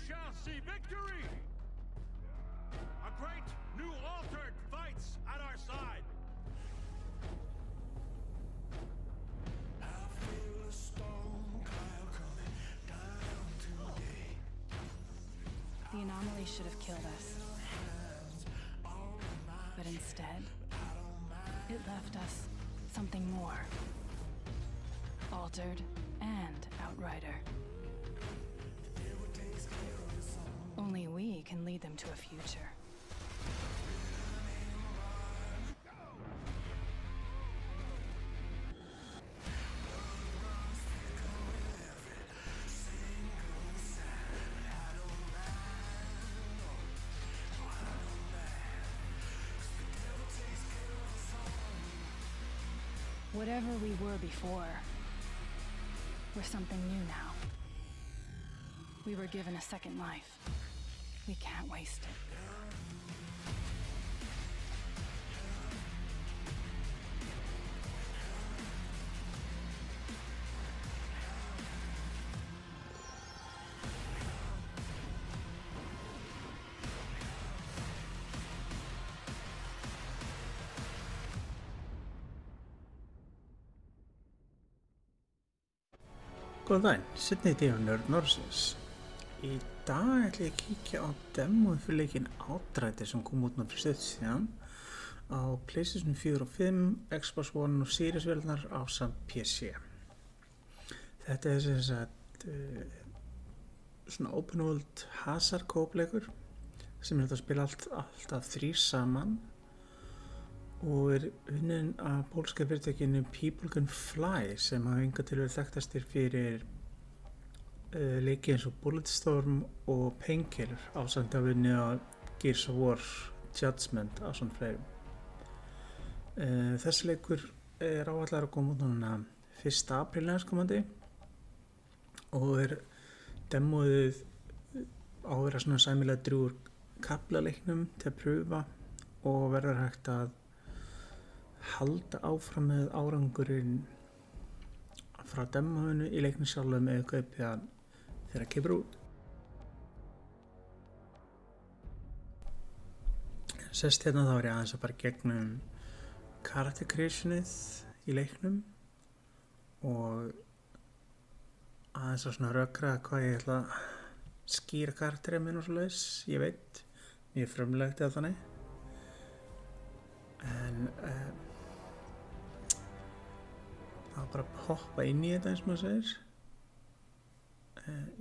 shall see victory! A great new altered fights at our side! I feel a storm cloud coming down today. The anomaly should have killed us. But instead, it left us something more. Altered and Outrider. Only we can lead them to a future. Whatever we were before, we're something new now. We were given a second life. We can't waste it. Góðan daginn, Sydney Dívar Nörd Norðsins. Í dag ætla ég að kíkja á demóið fyrir leikinn Outrider sem kom út fyrir stutt síðan á PlayStation 4 og 5, Xbox One og Series vélarnar ásamt PC. Þetta sem sagt svona open world hazard co-op-leikur sem þetta að spila alltaf 3 saman og unnin af pólska fyrirtækinu People Can Fly sem hafa hingað til verið þekktastir fyrir leiki eins og Bulletstorm og Painkiller ásamt að vinni á Gears of War Judgment á svona fleirum. Þessi leikur áætlaður að koma út núna 1. apríl næstkomandi og demóið á að vera svona sæmilega drjúgur kaflaleiknum til að pröfa og verður hægt að halda áfram með árangurinn frá demóinu í leiknum sjálfum eða kaupið hann þegar það kemur út. Sest hérna þá ég aðeins að fara gegnum character creationið í leiknum og aðeins að svona rökra hvað ég ætla að skýra karakterið minn og svoleiðis, ég veit, mjög frumlegt eða þannig. En það var bara að hoppa inn í þetta eins og maður segir.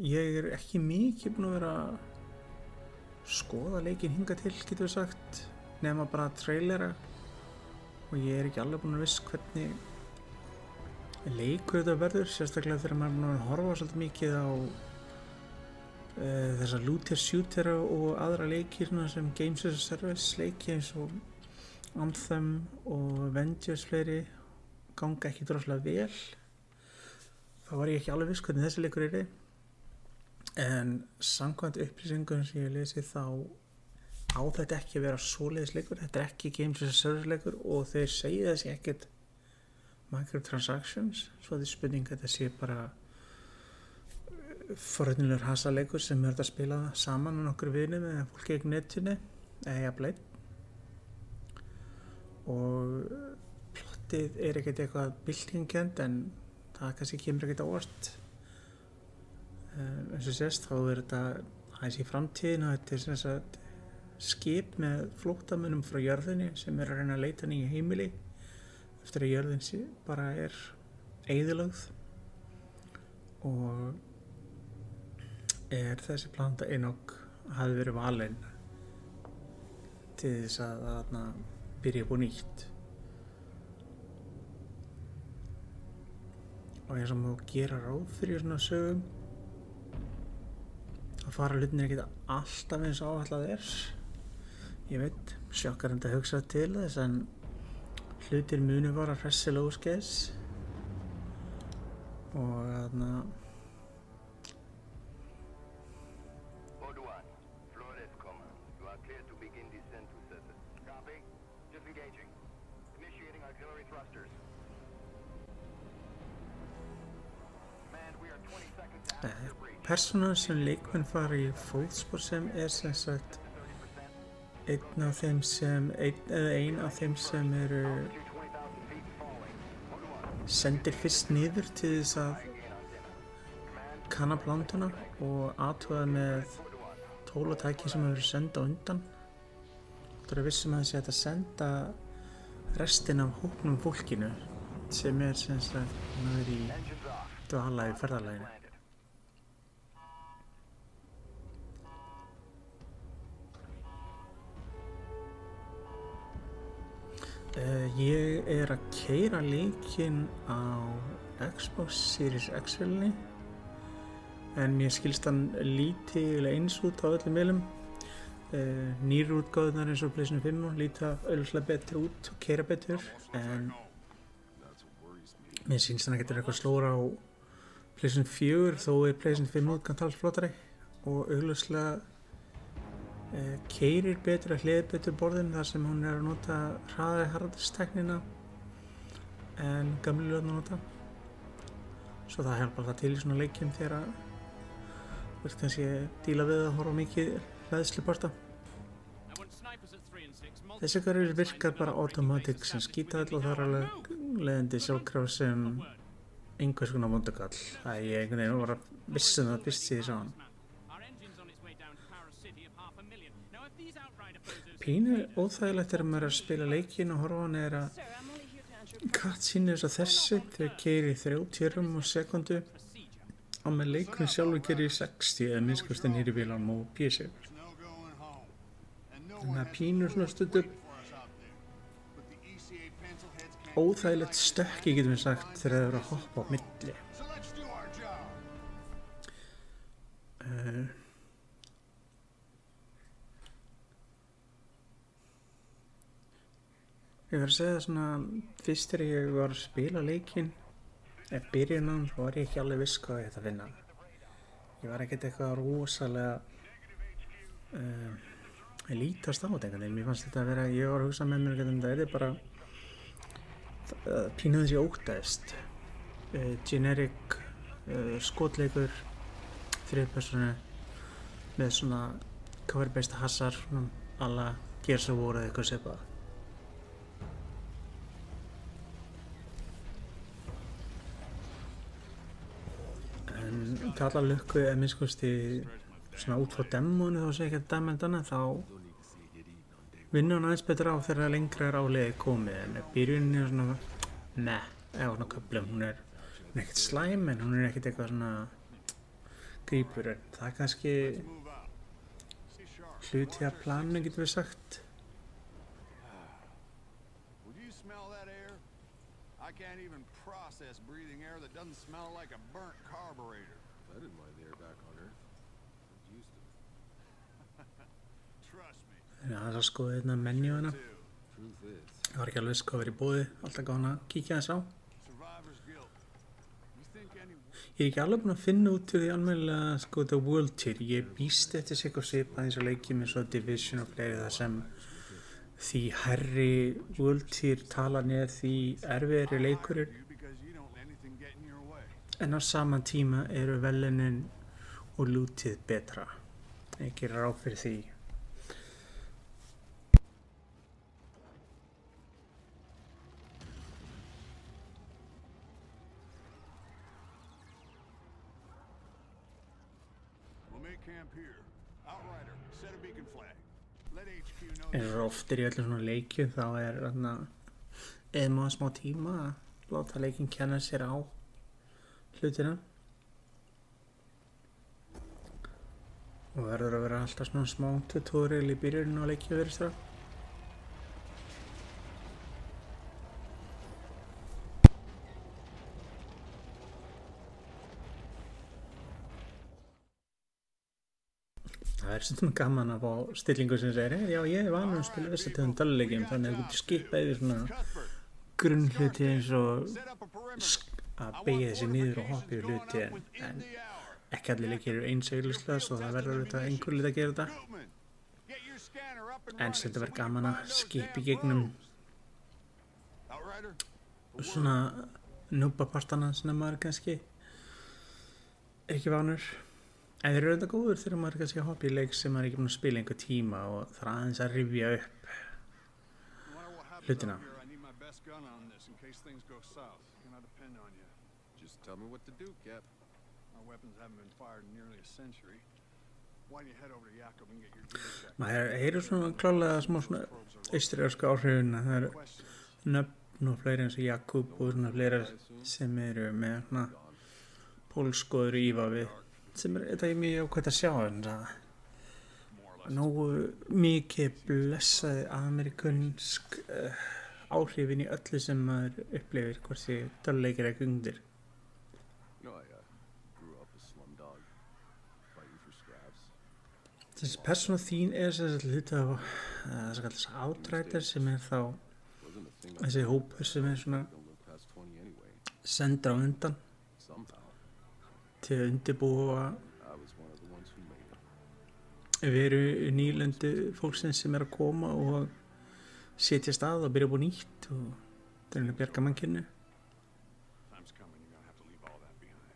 Ég ekki mikið búinn að vera að skoða leikinn hingað til, getur við sagt, nema bara trailera og ég ekki alveg búinn að viss hvernig leikur þetta verður, sérstaklega þegar maður búinn að horfa svolítið mikið á þessa looter shootera og aðra leikir sem Games as a Service leiki eins og Anthem og Avengers fleiri ganga ekki droslega vel. Þá var ég ekki alveg viss hvernig þessi leikur yrði. En samkvæmt upplýsingum sem ég lesi þá á þetta ekki að vera svoleiðis leikur. Þetta ekki Games as a Service leikur og þeir segja þessi ekkert microtransactions. Svo þetta spurning þetta sé bara forrétnilegur hasaleikur sem er að spila saman með nokkur vinum eða fólki gegn netinu eða jafnvel einn. Og plottið ekkert eitthvað byltingkennt en það kannski kemur ekkert á óvart. Eins og sést þá þetta aðeins í framtíðin og þetta sem sagt skip með flóttamönnum frá jörðinni sem að reyna að leita nýju heimili eftir að jörðin bara eyðilögð og þessi planta Enoch hafi verið valin til þess að byrja upp á nýtt. Og ég sem má gera ráð fyrir svona sögum að fara hlutinni ekkert alltaf eins og áætlað ég veit, sjokkarandi að hugsa til þess en hlutir munu vara hressilega óskeiðis og persónan sem leikmenn fara í fótspor sem sem sagt ein af þeim sem eru sendir fyrst niður til þess að kanna plántuna og athuga með tól og tæki sem hefur senda á undan. Það er vissum að það sé hægt að senda restin af hópnum fólkinu sem sem sagt í dvala í ferðalaginu. Ég að keyra leikinn á Xbox Series X-vélinni en mér skilst hann lítið eins út á öllum vélum. Nýru útgáðunar eins og PlayStation 5 líta augljóslega betur út og keyra betur en mér sýnst hann ekkert eitthvað slóra á PlayStation 4 þó PlayStation 5 útgáðan talsvert flottari og augljóslega keyrir betur að hliða betur borðin þar sem hún að nota hraðari harðstæknina en gamli lögn að nota. Svo það hjálpar það til í svona leikjum þegar þú ert kannski díla við að horfa mikið hræðsluparta. Þessi hverjur virkar bara automatic sem skítall og það alveg leiðandi sjálfkraf sem einhvers konar vondukall. Ég einhvern veginn var að vissum það fyrst síðan sá hann. Pínu óþægilegt þegar maður að spila leikinn og horfa hann að cutscene eins og þessi þegar keyrir 30 á sekundu og með leikurinn sjálfur keyrir 60 eða minnst nýri bílanum og PC. Þannig að pínu svona stundum óþægilegt stökki getum við sagt þegar það eru að hoppa á milli. Ég verð að segja það svona, fyrst þegar ég var að spila leikinn, byrjun á hann, þá var ég ekki alveg viss hvað ég ætti að finna. Ég var ekkert eitthvað rosalega lítast á þetta einhvern veginn. Mér fannst þetta að vera, ég var að hugsa með mér að þetta bara pínuð þess ég óttaðist. Generic skotleikur, þriðpersonu með svona cover-based hasar, alla Gears of War eða eitthvað svipað. Kalla lukku eða minnskosti svona út frá demónu þá sé ekki að dæma þetta annað þá vinnur hann aðeins betur á þegar lengra á leiði komið en byrjunin svona eða svona köflum, hún ekkert slæm en hún ekkert eitthvað svona grípur en það kannski hluti af planinu getur við sagt. I can't even process breathing air that doesn't smell like a burnt carburetor. I didn't mind the air back on Earth. I'm used to it. Trust me. Það er skoðið hérna menu hana. Truth is, Það var ekki alveg viss hvað verið í boði, alltaf gáðan að kíkja þess á. Survivor's guilt. You think any... Ég ekki alveg búinn að finna út úr því almennilega þetta World Tier. Ég býst eftir sig og svipað eins og leikjum eins og Division og fleiri það sem því hærri World Tier talan því erfiðari leikurinn. En á sama tíma eru velunin og lútið betra. Ég gerir ráð fyrir því. En oftir í öllum svona leikjum þá þarna eða maður smá tíma að láta leikinn kenna sér á hlutina og verður að vera alltaf svona smá tutorial í byrjun á leikju verið strá. Það stundum gaman að fá stillingu sem segir já, ég vanur að spila þess að tegund dæluleikjum þannig að þú getur skipað yfir svona grunnhluti eins og að beygja þessi niður og hoppa yfir hluti en ekki allir leikir eru eins augljóslega svo það verður auðvitað einhver lit að gera þetta en þetta verður gaman að skipa í gegnum svona núbapartana sem maður kannski ekki vanur En þeir eru enda góður þegar maður er kannski að hoppa í leik sem maður er ekki búin að spila einhver tíma og það er aðeins að rifja upp No matter what happens hlutina. out here, I need my best gun on this in case things go south. Can I depend on you? Just tell me what to do, Cap. Our weapons haven't been fired in nearly a century. Why don't you head over to Jakob and get your gear checked? Maður heyrir svona klálega smá svona austrísku áhrifin að það eru Questions? nöfn og fleiri eins og Jakub og svona fleiri sem eru með svona pólskoður ífa við sem er þetta mjög ákvæmt að sjá en það nógu mikið blessaði amerikansk áhrifin í öllu sem maður upplifir hvort því töluleikir ekki undir. No, I grew up a slum dog, fighting for scraps. Þessi persóna þín er þess að hluta af þess að kallast Outriders sem er þá Wasn't a thing I þessi hópur sem er svona don't live past 20 anyway. sendur á undan Somehow, til að undirbúa I was one of the ones who made it. veru nýlendu fólksins sem er að koma og setja stað og byrja búið nýtt og það er að bjarga mannkynnu. Time's coming, you're gonna have to leave all that behind.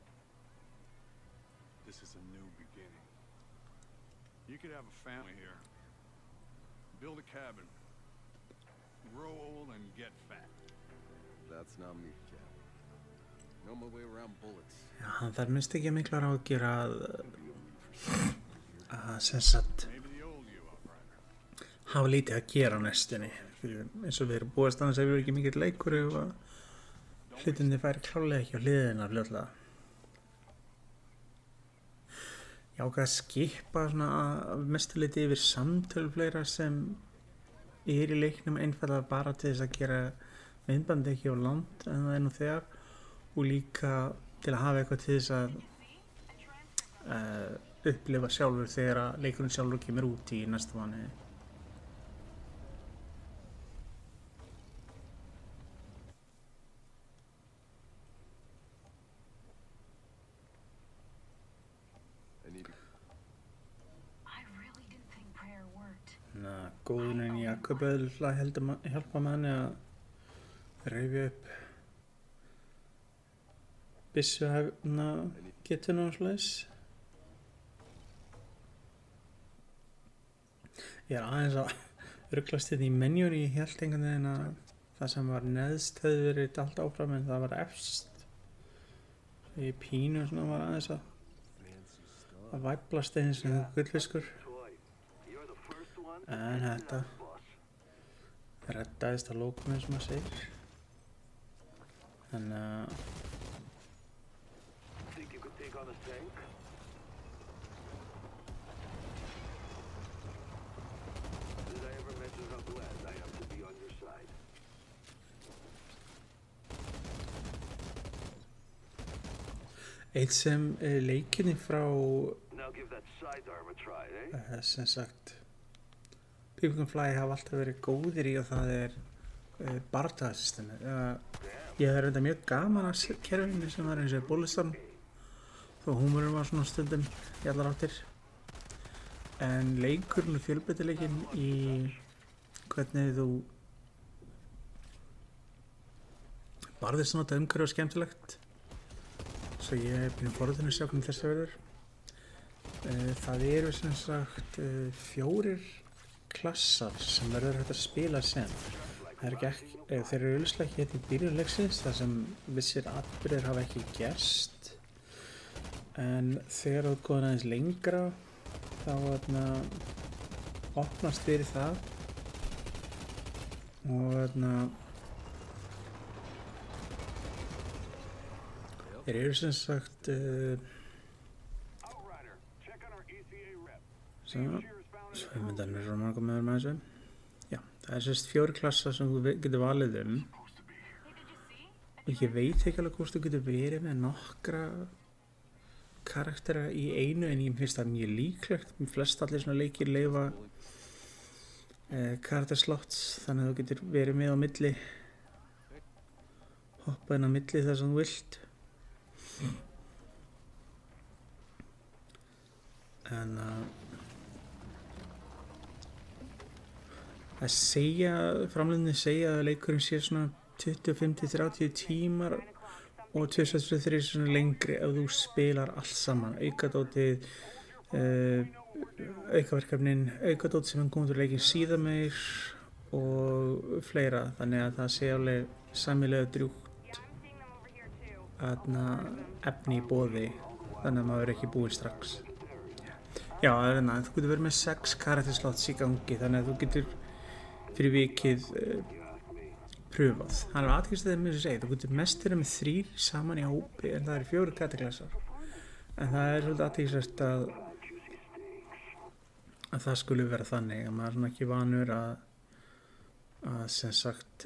This is a new beginning. You could have a family here. Build a cabin. Grow old and get fat. That's not me, Cap. Know my way around bullets. Já, hann þarf minnst ekki miklar á að gera að sem sagt Maybe the old you, Outrider. hafa lítið að gera á næstunni. Fyrir eins og við erum búist annars ef við erum ekki mikill leikur ef að hlutinni færi klálega ekki á hliðina fljótlega. Ég ákvað að skipa svona að mestu liti yfir samtöl fleira sem er í leiknum einfallega bara til þess að gera myndbandi ekki á land en það er nú þegar og líka til að hafa eitthvað til þess að upplifa sjálfur þegar að leikurinn sjálfur kemur út í næsta mánuði. I need to I really didn't think prayer worked. Þannig að góðunin Jakob hjálpa manni að reyfja upp byssuhæfna getuna og svoleiðis. Ég er aðeins að ruglast þetta í menjunni, ég held einhvern veginn að það sem var neðst hefði verið allt áfram en það var efst. Í pínu svona var aðeins að væplast eins og gullfiskur. En þetta reddaðist að lókum eins og maður segir. Þannig að Think you could take on a tank? Did I ever mention how glad I am to be on your side? eitt sem leikinni frá Now give that sidearm a try, eh? sem sagt People Can Fly hafa alltaf verið góðir í og það er bardagasystemi. Ég hef reynda mjög gaman að kerfinu sem var eins og Bulletstorm þó húmurinn var svona stundum í allar áttir en leikurinn og fjölbreytileikinn í hvernig þú barðist svona þetta umhverfi og skemmtilegt svo ég hef byrjum forðinu að sjá hvernig þessi verður. Það eru sem sagt 4 klassar sem verður hægt að spila sem. Það er ekki, þeir eru auðvitað ekki hérna í byrjun leiksins þar sem vissir atburðir hafa ekki gerst en þegar þú góðan aðeins lengra þá opnast fyrir það og þeir eru sem sagt Outrider, check on our ECA rep. svo ég myndi að nörra marga með þessu. Já, það er sérst 4 klassa sem þú getur valið og ég veit ekki alveg hvort þú getur verið með nokkra karaktera í einu en ég finnst það mjög líklegt. Flest allir svona leikir leyfa karakterslots þannig að þú getur verið með á milli hoppa inn á milli þar sem þú vilt en að segja framleiðinni segja að leikurinn sé svona 25-30 tímar og 2-3 svona lengri ef þú spilar allt saman aukadótið, aukaverkefnin, aukadót sem hann komið úr leikin síðan meir og fleira, þannig að það sé alveg sæmilega drjúgt efni í boði, þannig að maður er ekki búið strax. Já, það er þú getur verið með 6 karakterslots í gangi, þannig að þú getur fyrir vikið pröfað. Það er athyglisvert með þess að segja, þú getur mest verið með 3 saman í hópi en það eru 4 karakterklassar. En það er svolítið athyglisvert að það skuli vera þannig að maður er svona ekki vanur að sem sagt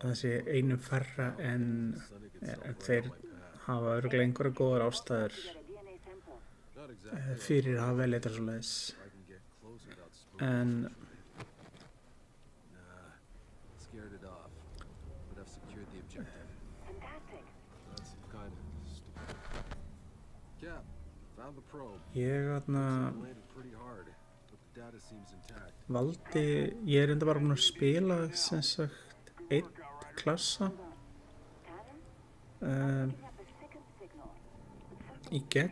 það sé einu færra en þeir hafa örugglega einhverjar góðar ástæður fyrir að hafa vel eitthvað svoleiðis. En ég valdi, ég er enda bara búin að spila sem sagt 1 klassa í gegn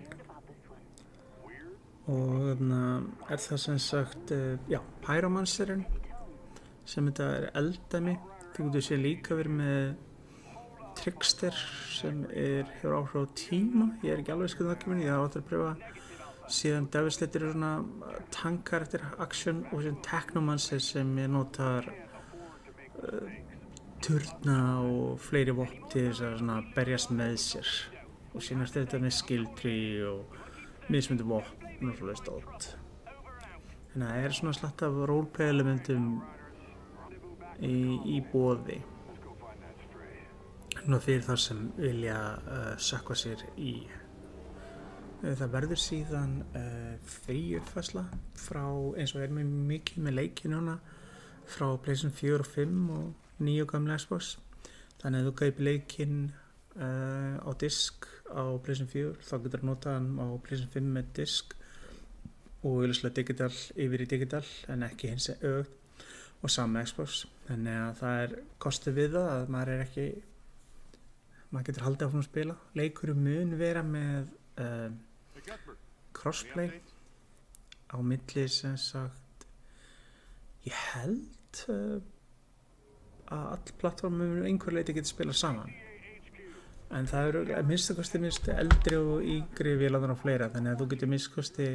og er það sem sagt já, Pyromancerinn sem þetta er eldæmi. Þú getur sér líka verið með Trickster sem hefur áhrif á tíma, ég er ekki alveg skoðað það kemur, ég þarf að pröfa. Síðan Devastator er svona tankkarakter action og síðan Technomancer sem notar turna og fleiri vopn til þess að svona berjast með sér og síðan er þetta með skill tree og mismunandi vopn og svoleiðis dót. Þannig að það er svona slatt af roleplay elementum í boði. Nú fyrir þar sem vilja sökkva sér í. Það verður síðan frí uppfærsla frá, eins og með mikið með leikinn hana, frá PlayStation 4 og 5 og 9 gamla Xbox. Þannig að þú kaupir leikinn á disk á PlayStation 4, þá getur þú notað hann á PlayStation 5 með disk og auðvitað digital yfir í digital en ekki hins öfugt og sama Xbox. Þannig að það er kostið við það að maður getur haldið áfram að spila. Leikurinn mun vera með crossplay á milli sem sagt ég held að all plattformum einhver leiti getur spilað saman en það eru að minnstakosti eldri og yngri vélarnar og fleira, þannig að þú getur minnstakosti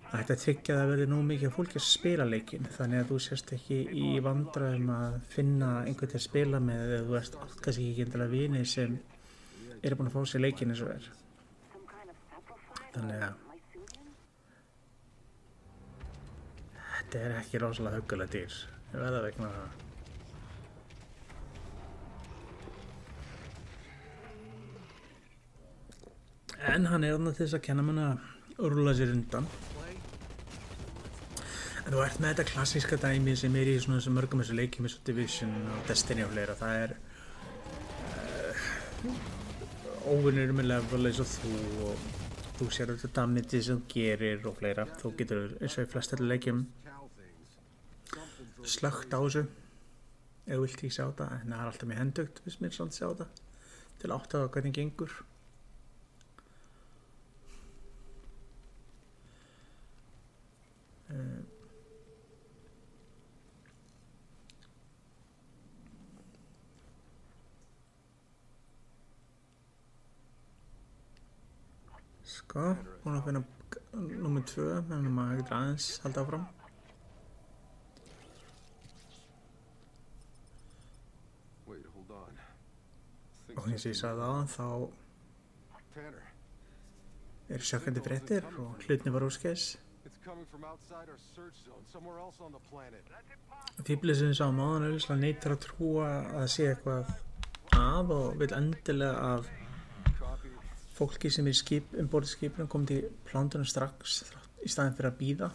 að þetta tryggja að það verði nóg mikið fólki að spila leikinn, þannig að þú sérst ekki í vandræðum að finna einhvern til að spila með eða þú ert kannski ekki endilega vini sem eru búin að fá sér leikinn eins og er. Þannig að þetta er ekki rosalega huggulega dýr, ég verða vegna það. En hann er þarna til þess að kenna mann að rúlla sér undan. En þú ert með þetta klassíska dæmi sem er í svona þessum mörgum þessu leikjum eins og Division og Destiny og fleira. Það er óvinnur með level eins og þú og þú sér þetta damage sem þú gerir og fleira. Þú getur eins og í flest allir leikjum slögt á þessu ef þú vilt ekki sjá þetta, en það er alltaf með hendugt fyrst mér samt sjá þetta til að átta á hvernig gengur. Sko, búin að finna nummer 2, meðan maður getur aðeins halda áfram. Og eins og ég sagði áðan, þá eru sjokkandi fréttir og hlutni var úrskeiðis. Fíblið sem við sáum áðan auðvitað neitar að trúa að það sé eitthvað að og vil endilega að fólki sem er borð í skipinu komið til plántunum strax í staðinn fyrir að bíða.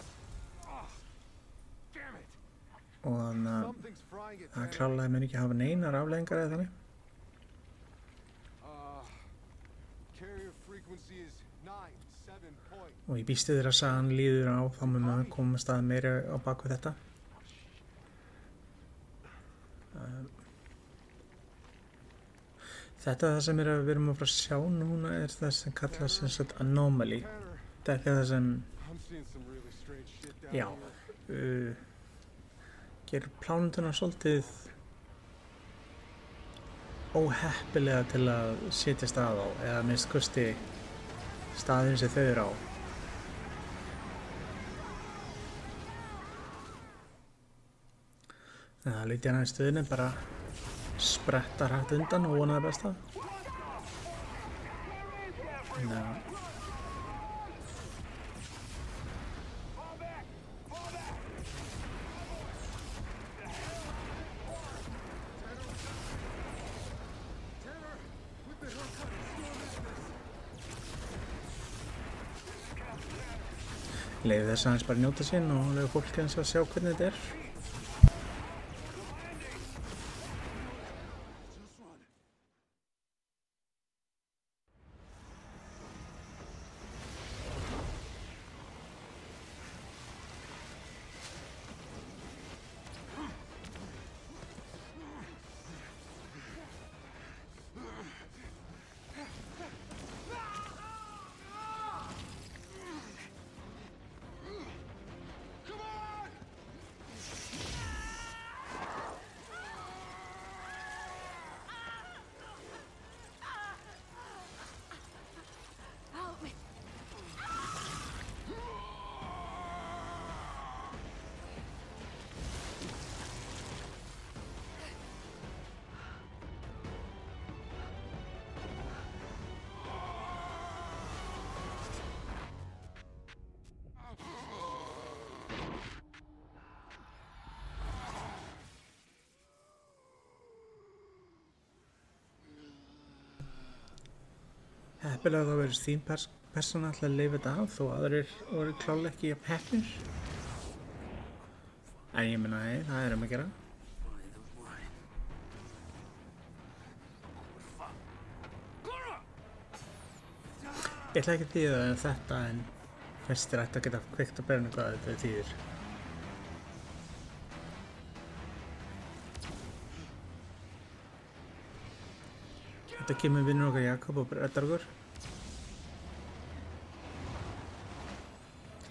Og þannig að það klálega mun ekki hafa neinar afleiðingar eða þannig. Og ég býstu þér að sagan líður á, þá mun maður koma staðinn meira á baku þetta. Þetta er það sem við erum að fara að sjá núna er það sem kallast sem sagt anomaly. Þetta er það sem, I'm seeing some really strange shit down já, here. gerir plánunduna svolítið óheppilega til að setja stað á, eða minnst kosti staðin sem þau eru á. En það lítið hann í stöðinu, bara spretta hrætt undan og vona það besta. Þannig að leiði þess aðeins bara njóta sín og leiði fólki aðeins að sjá hvernig þetta er. Heppilega þá verðist þín persóna alltaf að leyfa þetta af þó aðrir voru klálega ekki jafn heppnir. En ég meina, nei, það er að gera. Ég ætla ekki að þýða þetta en flestir ætti að geta kveikt að berna hvað þetta þýðir. Þetta kemur vinnur okkar Jakob og reddar okkur.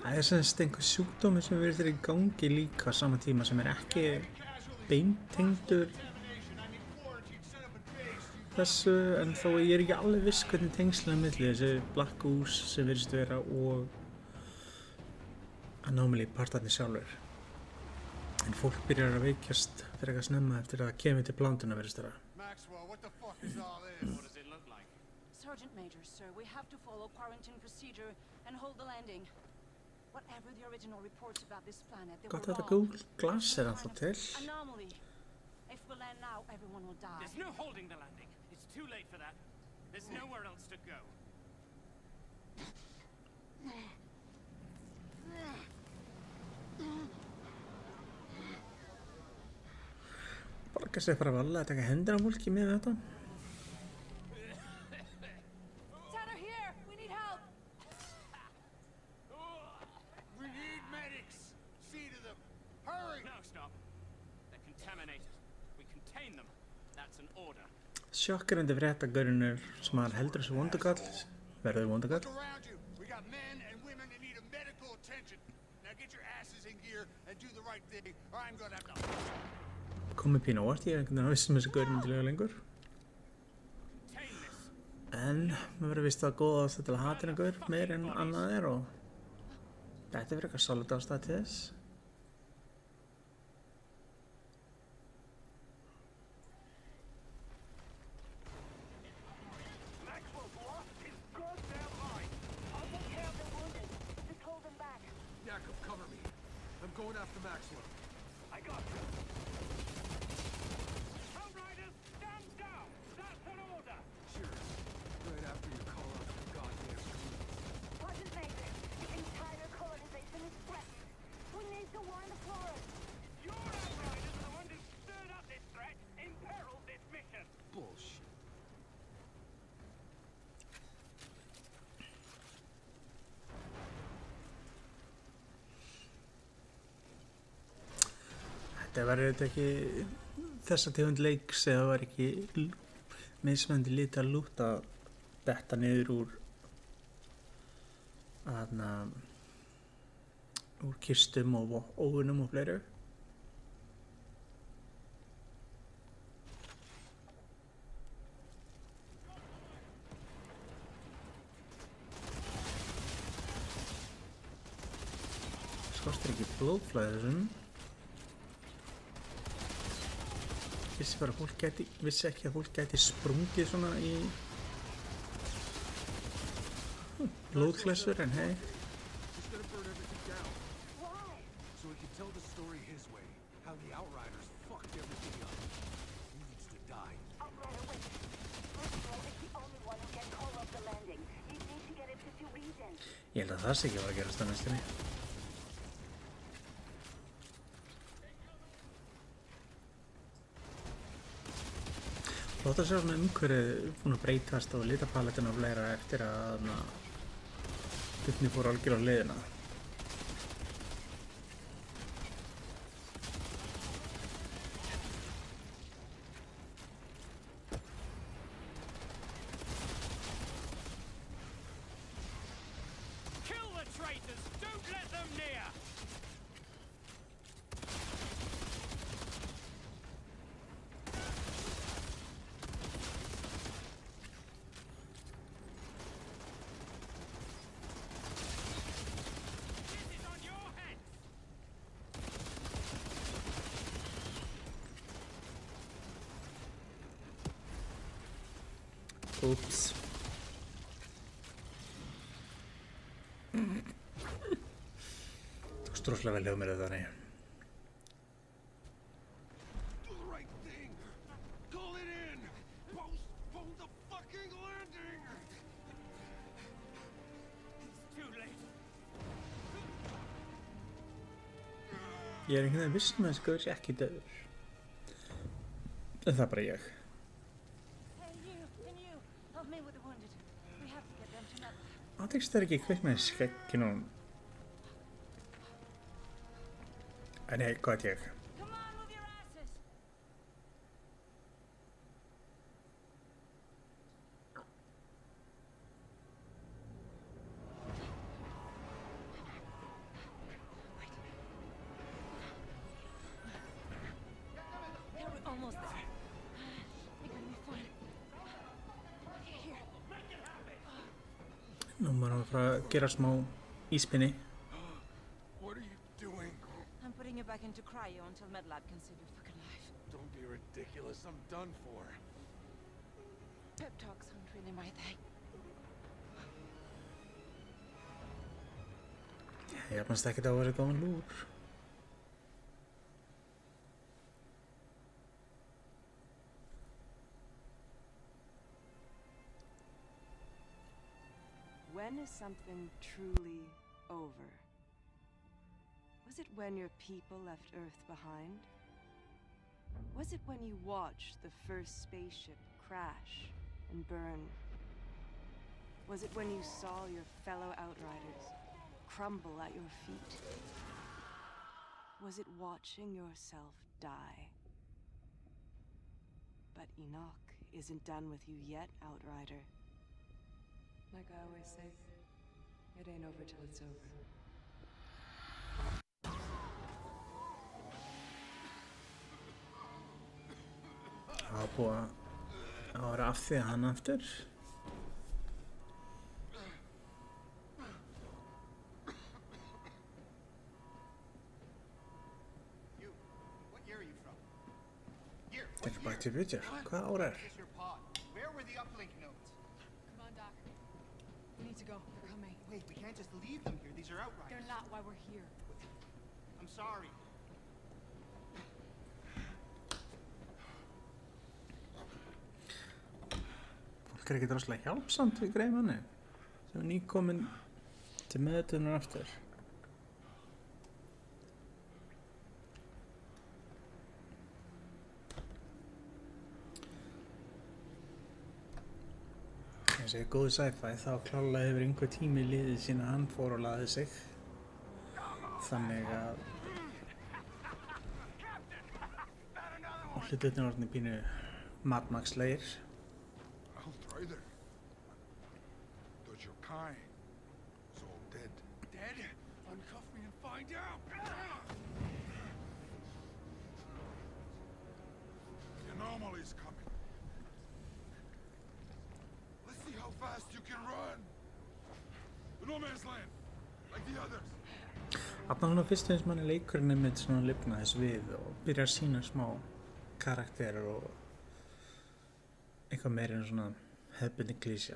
Það er semst einhver sjúkdómi sem verður í gangi líka á sama tíma sem er ekki beintengdur þessu en þó ég er ekki alveg viss hvernig tengslan milli þessi Black Ooze sem virðist vera og Anomaly partarnir sjálfur. En fólk byrjar að veikjast fyrir eitthvað snemma eftir að það kemur til plantuna virðist vera. Maxwell, what the fuck is all this? What does it look like? Sergeant Major, sir, we have to follow quarantine procedure and hold the landing. Whatever the original reports about this planet, they Gott were þetta wrong. Google Glass er alltaf til. Anomaly. If we land now, everyone will die. There's no holding the landing. It's too late for that. There's nowhere else to go. Borgar sig bara varlega að taka hendur á fólki með þetta. Tanner, here! We need help! We need medics! See to them! Hurry! No, stop. They're contaminated. We contain them. That's an order. Sjokkerandi fréttagörnur sem hann heldur þessu vondugall verður vondugall. Look around you! We got men and women in need of medical attention. Now get your asses in gear and do the right thing, or I'm gonna have to... Komið pínu óvart, ég er einhvern veginn að vissum þessu gaur myndi lega lengur. Contain this. En maður verður vist að góða ástæð til að hata hennar gaur meir en annað er og þetta er fyrir eitthvað solid ástæð til þess. Maxwell's lost his goddamn mind. I'll take care of the wounded. Just hold them back. Jacob, cover me. I'm going after Maxwell. I got you. Outriders, stand down. That's an order. Sure. Right after you call out the goddamn crew. Sergeant Major, the entire colonization is threatened. We need to warn the forest. Your outriders are the ones who stirred up this threat, imperiled this mission. Bullshit. Þetta verður þetta ekki þessa tegund leiks eða var ekki mismunandi lita lút að detta niður úr úr kistum og óvunum og fleiru. Skostar ekki blóðflæði þessum. Vissi ekki að fólk gæti sprungið svona í blóðklessur, en hei. He's gonna burn everything down. Why? So he can tell the story his way. How the Outriders fucked everything up. He needs to die. Outrider, wait. Percival is the only one who can call off the landing. You need to get him to Reason. Ég held að það sé ekki að gerast á næstunni. Flott að sjá svona umhverfið búin að breytast og litapaletin og fleira eftir að Dufni fór algjör á leiðina. Kill the traitors! Don't let them near! This is on your heads! Oops. Tókst rosalega vel hjá mér þannig. Do the right thing. Call it in. Postpone the fucking landing. It's too late. Ég einhvern veginn viss að þessi gaur sé ekki dauður. En það bara ég. Hey, you! Help me with the wounded. We have to get them to Medlab. Aðeins það ekki kveik með skegginu. Nei, hvað er ég? Come on, move your asses! There, we're almost there. We're gonna be fine. Here. Nú maður að fara að gera smá íspinni. What are you doing? I'm putting you back into cryo until Medlab can save your fucking life. Don't be ridiculous. I'm done for. Pep talks aren't really my thing. Ég fannst ekkert á að vera góðan lúr. When is something truly over? Was it when your people left Earth behind? Was it when you watched the first spaceship crash and burn? Was it when you saw your fellow Outriders crumble at your feet? Was it watching yourself die? But Enoch isn't done with you yet, Outrider. Like I always say, it ain't over till it's over. Það var búið að vera af því að hann aftur. You, what year are you from? Year. Þetta er bara til byrjar. Hvað ára er? Is your pod? Where were the uplink notes? Come on, Doc. We need to go. They're coming. Wait, we can't just leave them here. These are Outriders. They're not why we're here. I'm sorry. Fólk er ekki droslega hjálpsamt við greið manni sem er nýkominn til meðutunar aftur. Eins og í góðu sci-fi þá klálega hefur einhver tími liðið sína hann fór og laði sig. Þannig að hlutirnir orðnir pínu Mad Max-legir. I'll try there. Touch your kind. So dead. Dead? Uncuff me and find out. The anomaly's coming. Let's see how fast you can run. The no man's land, like the others. Þarna svona fyrst eins manni leikurinn einmitt svona lifna þess við og byrja að sína smá karakter og eitthvað meira en svona hefðbundin klísja.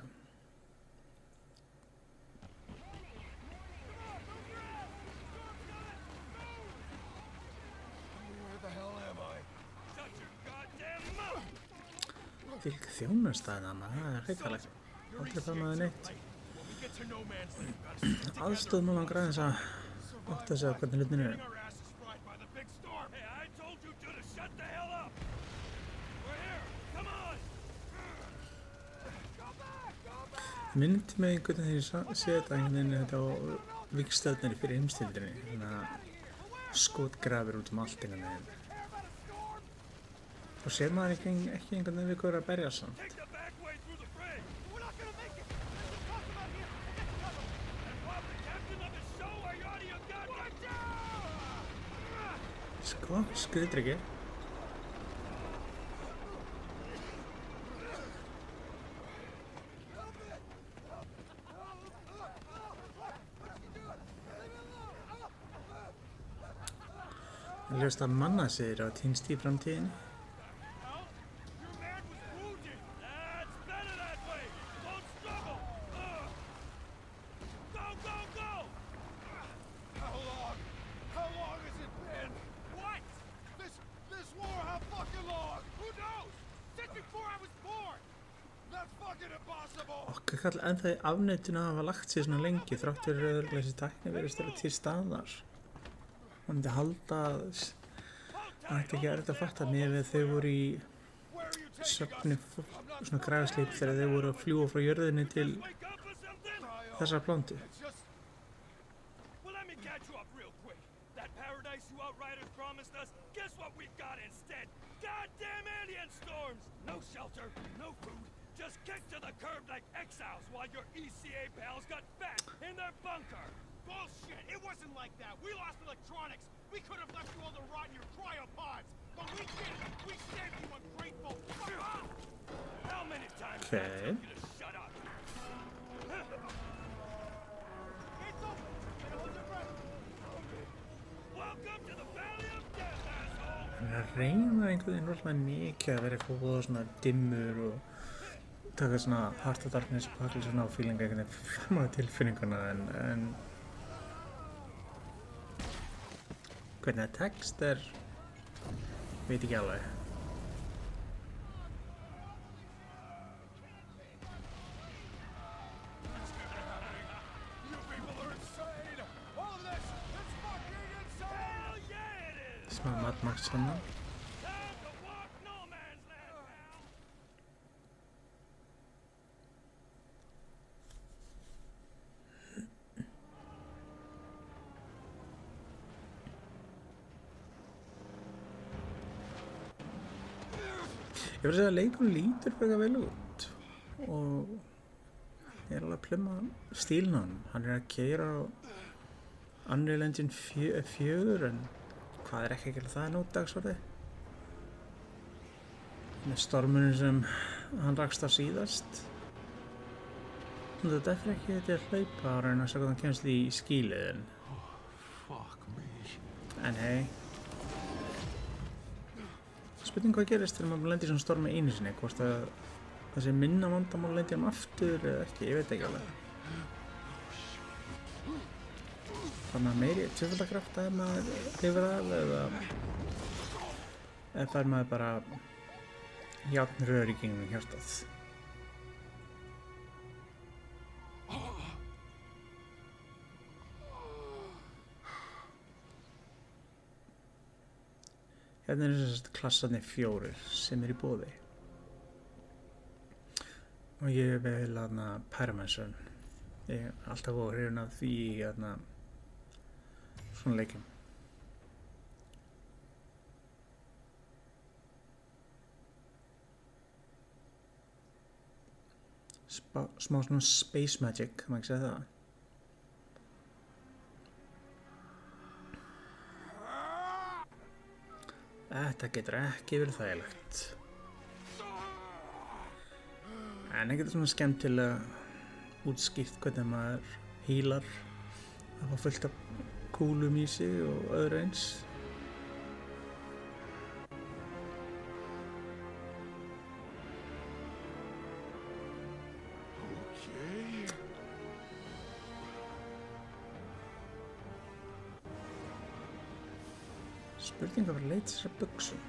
Where the hell am I? Shut your goddamn mouth! Því líka þjónustæðin hana, það hrikalegt. Aldrei fann maður neitt. When we get to no man's land, we gotta stick together. Aðstöðum alveg aðeins að átta sig á hvernig hlutin eru. Getting our asses fried by the big storm. Hey, I told you two to shut the hell up. We're here. Come on. Go back. Go back. Myndi mig einhvern veginn þegar ég sé þetta einhvern veginn þetta á vígstöðnari fyrir heimstildinni. Þannig að skotgrafir út allt einhvern veginn. Og sér maður ekki einhvern veginn við hverju að berja samt. Take the back way through the bridge. We're not gonna make it. Let's talk about here. Get cover. And Bob, the captain of the show, are you out of your goddamn down? Sko, skriðir ekki. Ljóst að manna sig á týnst í framtíðinni. Your man was wounded. That's better that way. Don't struggle. Go, go, go. How long? How long has it been? What? This war, how fucking long? Who knows? Since before I was born. That's fucking impossible. Okkar kall ennþá í afneitun að hafa lagt sig svona lengi þrátt fyrir öðrulega þessi tækni verið stölu til staðar. Það myndi halda að það ætti ekki erfitt að fatta mér við þau voru í söfni svona græðslíp þegar þau voru að fljúa frá jörðinni til Wake up or something? þessar plántu. Well, let me catch you up real quick. That paradise you outriders promised us, guess what we've got instead? Goddamn alien storms! No shelter, no food, just kicked to the curb like exiles while your ECA pals got fat in their bunker. Bullshit! It wasn't like that. We lost electronics. We could have left you all to rot in your cryopods. But we didn't. We saved you, ungrateful. Fuck off! How many times Okay. have I told you to shut up? It's open. Better hold your breath. Welcome to the Valley of Death, asshole! Hann er að reyna einhvern veginn rosalega mikið að vera eitthvað voða svona dimmur og taka svona Heart of Darkness pakli svona á feeling einhvern veginn fram á tilfinninguna en hvernig það text er veit ekki alveg. You people are insane. All of this, it's fucking insane. Hell yeah it is! Smá Mad Max svona. Time to walk no man's land, pal! Ég verður að segja að leikurinn lítur frekar vel út og ég er alveg að plumma stílinn á honum. Hann er að keyra á Unreal Engine 4 en hvað er ekki að gera það nú dagsvarði? Með stormunum sem hann rakst á síðast. Þetta er ekki þetta að hlaupa á raun að sjá hvað hann kemst í skýlið Fuck me. en hei. Spurning hvað gerist þegar maður lendir í svona stormi einu sinni, hvort að það sé minna vandamál lendir aftur eða ekki, ég veit ekki alveg. Þannig að meiri tvöfaldakraft að maður lifir af eða fær maður bara járnrör í gegnum hjartað. Hérna er þess að klassarnir 4 sem er í boði. Og ég vil Pyromancer. Ég er alltaf góð hrifinn af því svona leikjum. smá svona space magic, maður ekki segja það. Þetta getur ekki verið þægilegt. En það getur svona skemmtilega útskýrt hvernig maður hílar að fá fullt af kúlum í sig og öðru eins. Spurning að vera leit þessar buxum.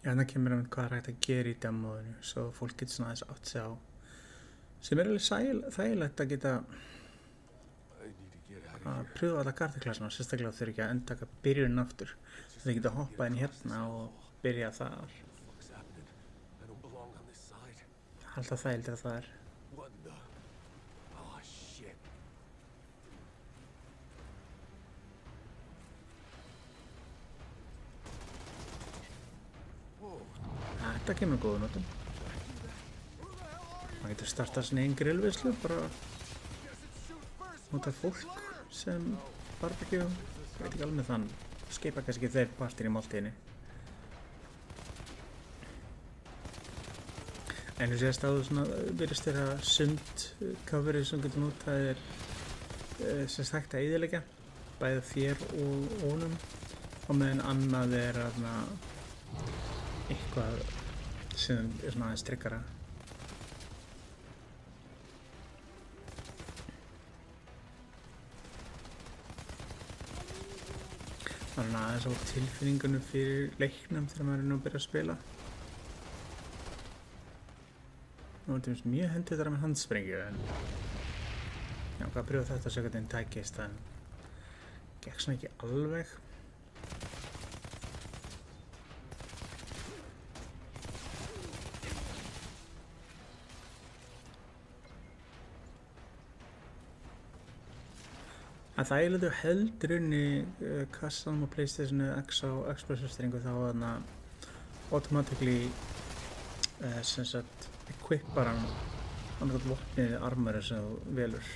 Já, það kemur hvað er hægt að gera í demóinu svo fólk getur svona aðeins átt sig á. Sem alveg þægilegt að geta að pröfa alla karteklassuna, sérstaklega þurfi ekki að endtaka byrjunin aftur. Þau geta hoppað inn hérna og byrja þar. Alltaf þægilegt að það er. Þetta kemur góða notum. Maður getur startað sinni einn grillveislu, bara nota fólk sem barbecue. Ég veit ekki alveg með þann. Skipa kannski þeir partir í máltíðinni. En þú sést að þú virðist þeirra sundcoverið sem getur notað sem sagt að eyðileggja bæði þér og honum og meðan annað eitthvað sem svona aðeins tryggara. Það er aðeins á tilfinningunum fyrir leiknum þegar maður er nú að byrja að spila. Nú er þetta mjög hendið þar með handsprengju en já, hvað pröfa þetta að segja hvernig tækist en gekk svona ekki alveg. En það eiginlega þú heldur unni kassanum á PlayStation X á Xbox-strengu þá þarna automatically sem sagt equipar hann annað vopnið armorið sem þú velur.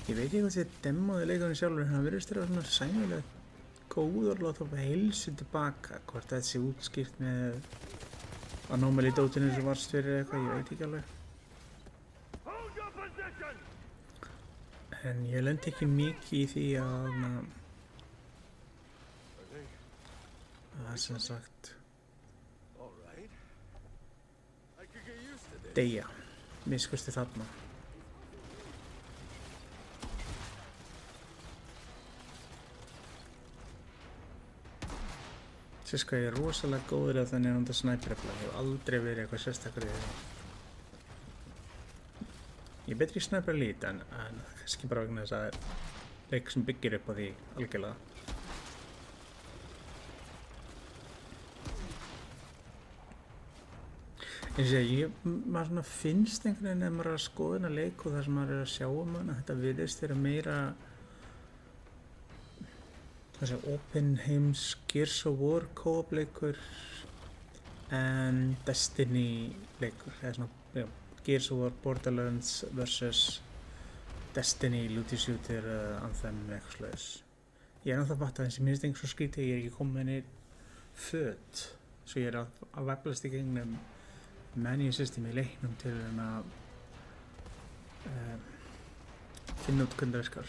Ég veit ekki hvað þetta demoði leikurinn sjálfur en það virðist vera svona sæmilega góður og láta heilsu tilbaka hvort þetta sé útskýrt með anomaly-dótinu sem varst fyrir eitthvað, ég veit ekki alveg. En ég lendi ekki mikið í því að sem sagt deyja, miskusti þarna. Sérst hvað ég er rosalega góður að þannig að nota snæperafla, ég hef aldrei verið eitthvað sérstakur í því. Ég er betri í snæpera lít en kannski bara vegna þess að það er leik sem byggir upp á því algjörlega. Maður svona finnst einhvern veginn ef maður er að skoða þennan leik og það sem maður er að sjá hann að þetta virðist vera meira þessi open heims Gears of War co-op leikur en Destiny leikur eða svona, já. Gears of War, Borderlands vs. Destiny, Looty Shooter, Anthem, eitthvað slags. Ég er náttúrulega að fatta eins og mér finnst einhvers svo skrítið, ég er ekki komið inn í föt. Svo ég er að veflast í gegnum menu system í leiknum til að finna út hvernig það virkar.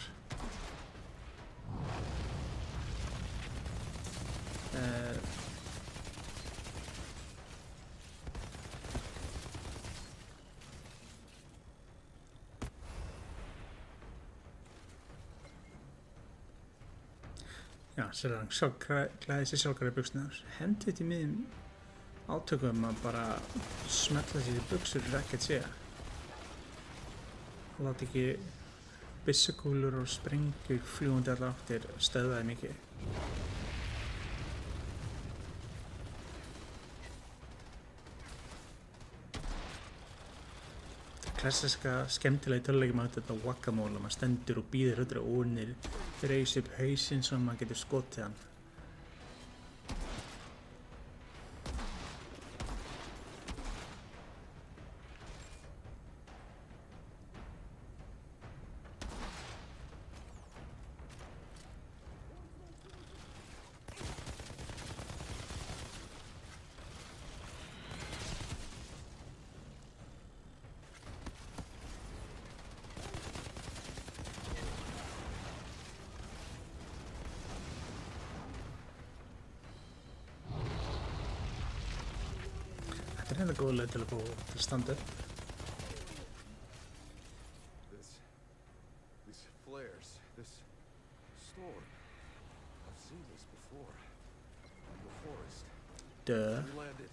Já, sér hann klæði sér sjálfgræði buxurnar. Hendi þetta í miðjum átökum að bara smetla sér í buxur og ekkert sé. Og láta ekki byssukúlur og sprengjur fljúgandi allar áttir stöðvaði mikið. klassiska skemmtilega töluleikjum að þetta whack-a-mole, maður stendur og býður hlutur og ónir reis upp hausinn svo maður getur skotið hann. Þetta er góð leið til að fá til að standa upp. These flares, this storm. I've seen this before. In the forest. Duh. We landed.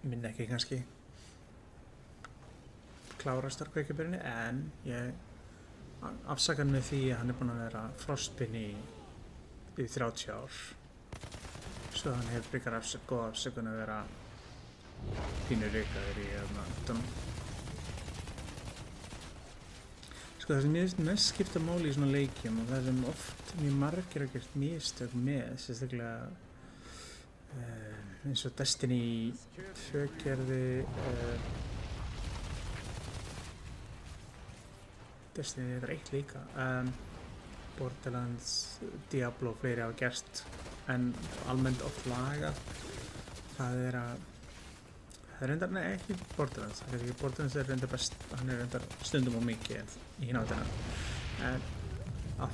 Minni ekki kannski klárastar kveikjubyrjunni, en ég afsakar með því að hann er búinn að vera frostpinn í 30 ár. Svo hann hefur frekar góð afsökun að vera pínur reykaður í öndunum. Sko það sem mér finnst mest skipta máli í svona leikjum og það sem oft mjög margir hafa gert mistök með, sérstaklega eins og Destiny 2 gerði, Destiny 1 líka, Borderlands, Diablo og fleiri hafa gert en almennt oft laga, það er reyndar, nei ekki Borderlands, Borderlands er reyndar best, hann er reyndar stundum og mikið í náttúruna, en að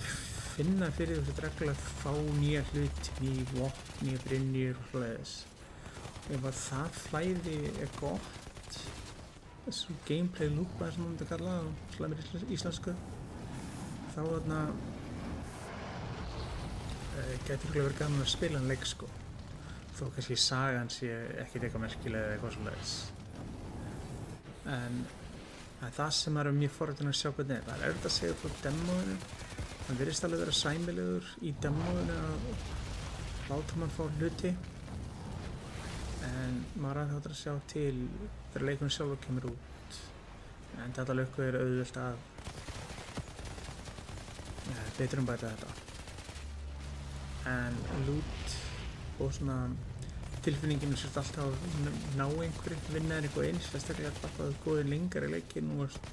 finna fyrir þessu reglulega fá nýja hluti, ný vopn, nýja brynjur og svoleiðis. Ef að það flæði er gott, þessu gameplay loopa sem maður myndi kalla það, slæmir íslensku, þá þarna gæti verið gaman að spila hann leik sko, þó kannski sagan sé ekkert eitthvað merkilega eða eitthvað svoleiðis. En það sem maður er mjög forvitin að sjá hvernig það er erfitt að segja frá demóinu. Það virðist alveg vera sæmilegur í demóinu að láta mann fá hluti, en maður er að sjá til þegar leikurinn sjálfur kemur út. En þetta löggu er auðvelt að betrumbæta þetta. En loot og svona tilfinningin sérst alltaf að ná einhverju, vinna eitthvað eins, sérstaklega að það er góðið lengar í leikinn og erst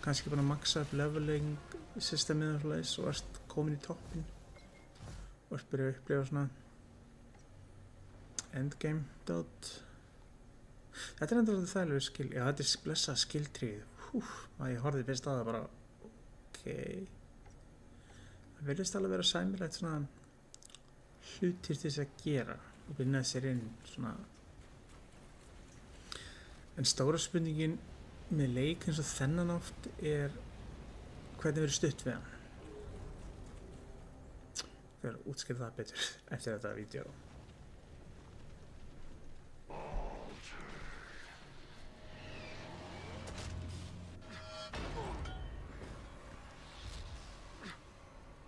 kannski búin að maxa upp leveling systemið og svoleiðis og erst komin í toppinn og erst byrjað að upplifa svona endgame dot. Þetta er enda svolítið þægilegur skill, já þetta er blessað skilltríð, að ég horfði fyrst að það bara ok. Það virðist alveg vera sæmilegt svona hlutir til þess að gera og vinna sér inn svona. En stóra spurningin með leik eins og þennan oft er hvernig verður stutt við hann. Ég verður að útskýra það betur eftir þetta vídeo.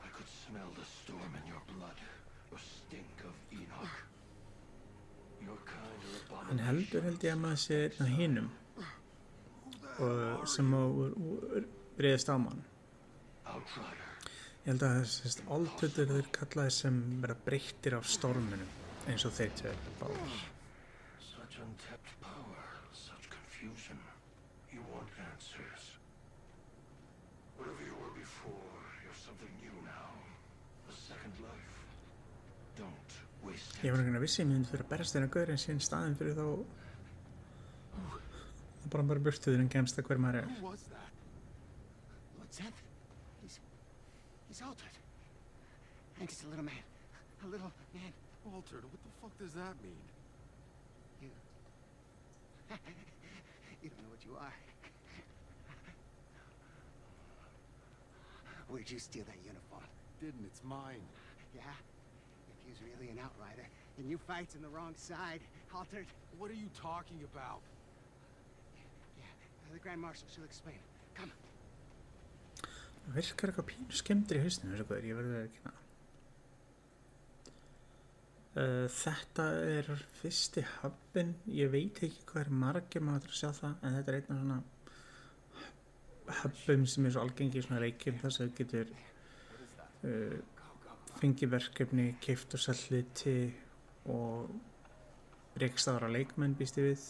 I could smell the storm in your blood, the stink of Enoch. Your kind are Hann heldur held ég að maður sé einn af hinum og sem breiðist á mann. Ég held að þess alltöður þeir kallaði sem vera breyttir af storminum eins og þeir tveir báðir. Such untapped power, such confusion. You want answers. Whatever you were before, you're something new now. A second life. Don't waste it. Ég var einhvern vissi ég myndi fyrir að berast þeirra gaur en síðan staðinn fyrir þá bara burtuður en gemst að hver maður er. Who was that? What's that? He's altered. And just a little man. A little man. Altered? What the fuck does that mean? You. You don't know what you are. Where'd you steal that uniform? Didn't, it's mine. Yeah? If he's really an outrider, and you fights on the wrong side, altered. What are you talking about? The Grand Marshal, she'll explain. Come. Það virkar eitthvað pínu skemmtir í hausnum þessu gaur, ég verður að erkenna. Þetta fyrsti hubbin, ég veit ekki hvað margir maður að sjá það, en þetta einn af svona hubbum sem svo algengi í svona leikjum þess að þú getur fengið verkefni, keypt og selt hluti og rekst að vera leikmenn býst ég við.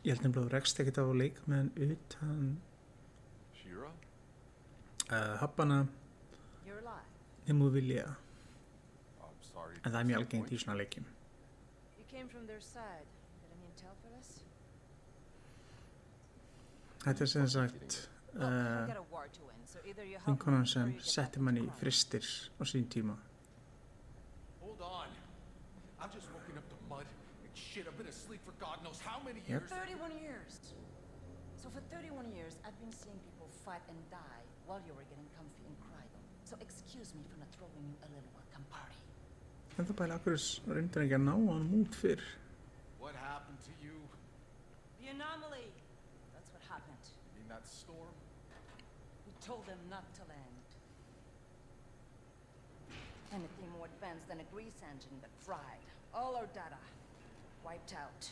Ég held nefnilega að þú rekst ekkert á leikmenn utan hubbana nema þú vilja. En það mjög algengt í svona leikjum. Þetta sem sagt vinkonan sem setti mann í fristir á sín tíma. Hold on. I'm just woken up to mud and shit. I've been asleep for God knows how many years. 31 years. So for 31 years, I've been seeing people fight and die while you were getting comfy and crying. So excuse me for not throwing you a little welcome party. En það bæði akkur reyndir ekki að ná hann út fyrr. What happened to you? The anomaly. That's what happened. In that storm? We told them not to land. Anything more advanced than a grease engine that fried. All our data wiped out.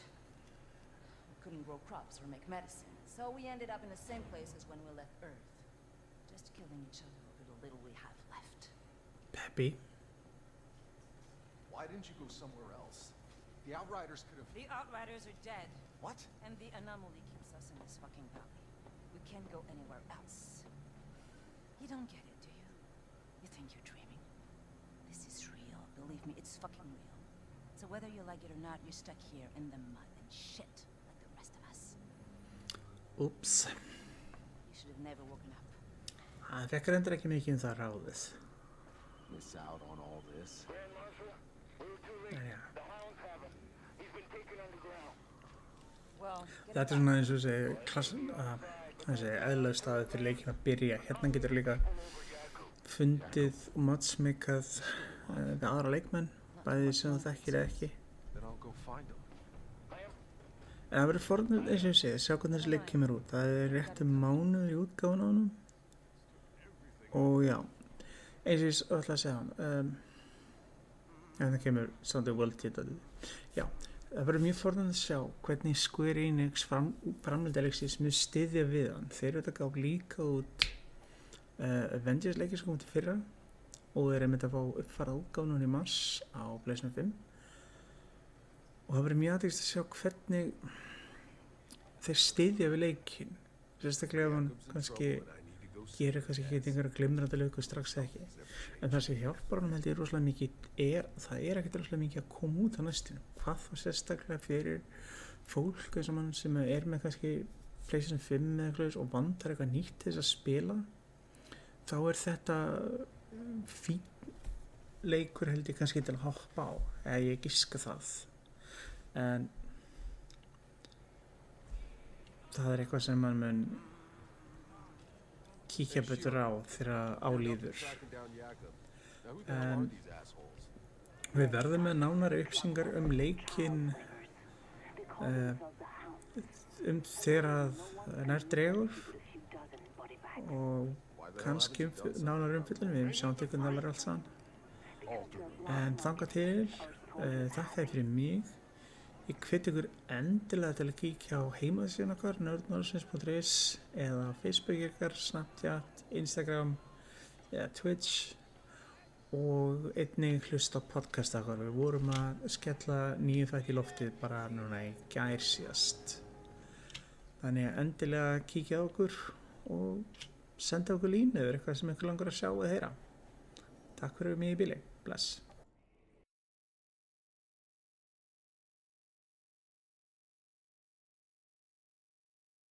We couldn't grow crops or make medicine, so we ended up in the same place as when we left Earth. Just killing each other over the little we have left. Peppy. Why didn't you go somewhere else? The Outriders could have... The Outriders are dead. What? And the anomaly keeps us in this fucking valley. We can't go anywhere else. You don't get it, do you? You think you're dreaming? This is real. Believe me, it's fucking real. So whether you like it or not, you're stuck here in the mud and shit like the rest of us. Oops. You should have never woken up. Það fekk reyndar ekki mikið það ráðið. Miss out on all this. Ja. Well, þetta svona eins og þessi eðlaug staði fyrir leikin að byrja. Hérna getur líka fundið og matchmakað við aðra leikmenn, bæði sem þú þekkir eða ekki. En það verður fornum eins og ég segi, sjá hvernig þessi leik kemur út. Það rétt mánuður í útgáfun á honum. Og já, eins og ég ætla að segja hann. En það kemur Sound of World titillið. Já, það verður mjög forðan að sjá hvernig Square Enix framleiðandi leiksins mjög styðja við hann. Þeir eru þetta gáð líka út Avengers leikir sem kom til fyrra og þeir eru myndið að fá uppfærað útgáfun í mars á PlayStation 5. Og það verður mjög aðeins að sjá hvernig þeir styðja við leikinn. Sérstaklega ef hann kannski gerir kannski ekki einhverja glimrandi lögu strax ekki. En það sem hjálpar honum held ég rosalega mikið það ekkert rosalega mikið að koma út á næstunum. Hvað þá sérstaklega fyrir fólk eins og mann sem með kannski PlayStation 5 eða eitthvað og vantar eitthvað nýtt til þess að spila, þá þetta fín leikur held ég kannski til að hoppa á, eða ég giska það. En það eitthvað sem mann mun kíkja betur á þegar álíður. En við verðum með nánari upplýsingar leikinn þegar að nær dregur og kannski nánari umfjöllun, við sjáum til hvernig það verður allt saman. En þangað til, þakka þér fyrir mig. Ég hveti ykkur endilega til að kíkja á heimasíðuna okkar, nerdnordsins.is eða Facebook ykkar, Snapchat, Instagram eða Twitch og einnig hlusta á podcast okkar. Við vorum að skella nýju þætti í loftið bara núna í gær síðast. Þannig að endilega kíkja á okkur og senda okkur línu eða eitthvað sem ykkur langar að sjá eða heyra. Takk fyrir mig í bili. Bless.